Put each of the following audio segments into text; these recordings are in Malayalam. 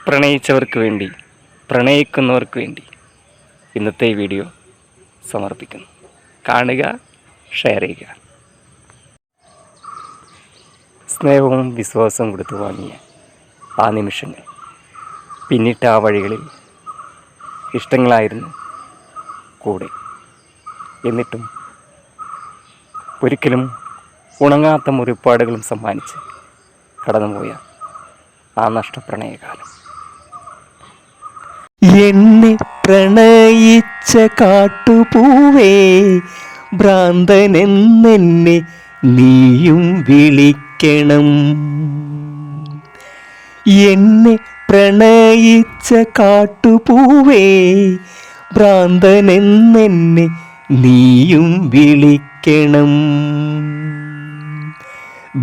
പ്രണയിച്ചവർക്ക് വേണ്ടി, പ്രണയിക്കുന്നവർക്ക് വേണ്ടി ഇന്നത്തെ വീഡിയോ സമർപ്പിക്കുന്നു. കാണുക, ഷെയർ ചെയ്യുക. സ്നേഹവും വിശ്വാസവും കൊടുത്തു വാങ്ങിയ ആ നിമിഷങ്ങൾ പിന്നിട്ട ആ വഴികളിൽ ഇഷ്ടങ്ങളായിരുന്നു കൂടെ. എന്നിട്ടും ഒരിക്കലും ഉണങ്ങാത്ത മുറിപ്പാടുകളും സമ്മാനിച്ച് കടന്നുപോയ ആ നഷ്ടപ്രണയകാലം. എന്നെ പ്രണയിച്ച കാട്ടുപൂവേ, ഭ്രാന്തനെന്നെ നീയും വിളിക്കണം. എന്നെ പ്രണയിച്ച കാട്ടുപൂവേ, ഭ്രാന്തനെന്നെ നീയും വിളിക്കണം.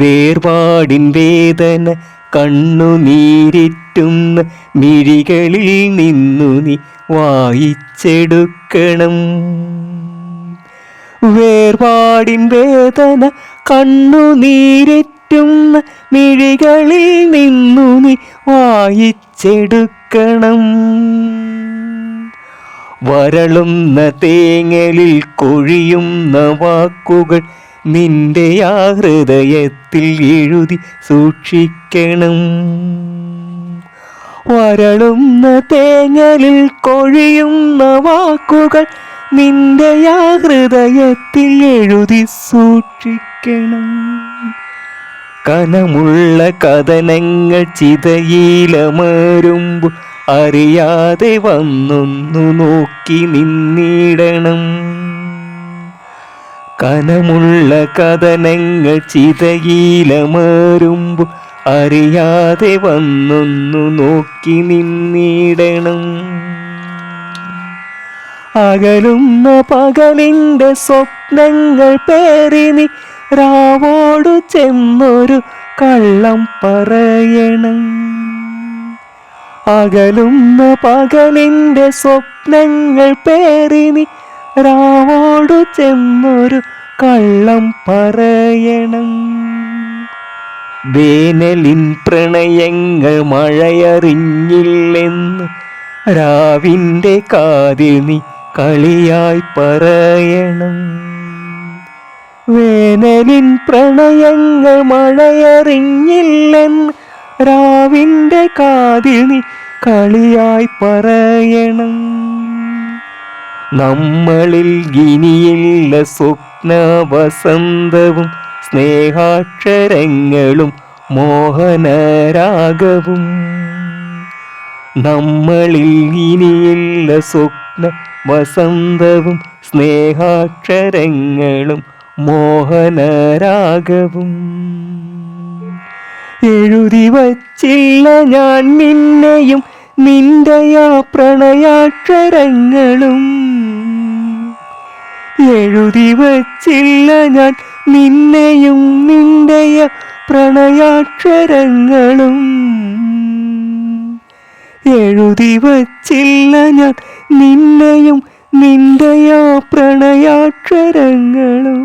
വേർപാടിൻ വേദന കണ്ണുനീരിറ്റുന്ന മിഴികളിൽ നിന്നു നീ വായിച്ചെടുക്കണം. വേർപാടിൻ വേദന കണ്ണുനീരിറ്റുന്ന മിഴികളിൽ നിന്നു നീ വായിച്ചെടുക്കണം. വരളുന്ന തേങ്ങലിൽ കൊഴിയുന്ന വാക്കുകൾ നിന്റെ ആ ഹൃദയത്തിൽ എഴുതി സൂക്ഷിക്കണം. വരളുന്ന തേങ്ങലിൽ കൊഴിയുന്ന വാക്കുകൾ നിന്റെ ആ ഹൃദയത്തിൽ എഴുതി സൂക്ഷിക്കണം. കനമുള്ള കഥനങ്ങൾ ചിതയിലമരുമ്പോൾ അറിയാതെ വന്നൊന്നു നോക്കി നിന്നിടണം. കനമുള്ള കഥനങ്ങൾ ചിതയിലമരുമ്പോൾ അറിയാതെ വന്നൊന്നു നോക്കി നിന്നിടണം. അകലുന്ന പകലിൻ്റെ സ്വപ്നങ്ങൾ പേറി നീ രാവോടു ചെന്നൊരു കള്ളം പറയണം. അകലുന്ന പകലിൻ്റെ സ്വപ്നങ്ങൾ പേറി നീ രാവോടു ചെന്നൊരു കള്ളം പറയണം. വേനലിൻ പ്രണയങ്ങൾ മഴയറിഞ്ഞില്ലെന്ന് രാവിൻ്റെ കാതിൽ നീ കളിയായി പറയണം. വേനലിൻ പ്രണയങ്ങൾ മഴയറിഞ്ഞില്ലെന്ന് രാവിൻ്റെ കാതിൽ നീ കളിയായി പറയണം. നമ്മളിൽ ഇനിയില്ല സ്വപ്ന വസന്തവും സ്നേഹാക്ഷരങ്ങളും മോഹനരാഗവും. നമ്മളിൽ ഇനിയില്ല സ്വപ്ന വസന്തവും സ്നേഹാക്ഷരങ്ങളും മോഹനരാഗവും. എഴുതി വച്ചില്ല ഞാൻ നിന്നെയും നിന്റെ ആ പ്രണയാക്ഷരങ്ങളും. എഴുതി വച്ചില്ല ഞാൻ നിന്നെയും നിന്റെ ആ പ്രണയാക്ഷരങ്ങളും. എഴുതി വച്ചില്ല ഞാൻ നിന്നെയും നിന്റെ ആ പ്രണയാക്ഷരങ്ങളും.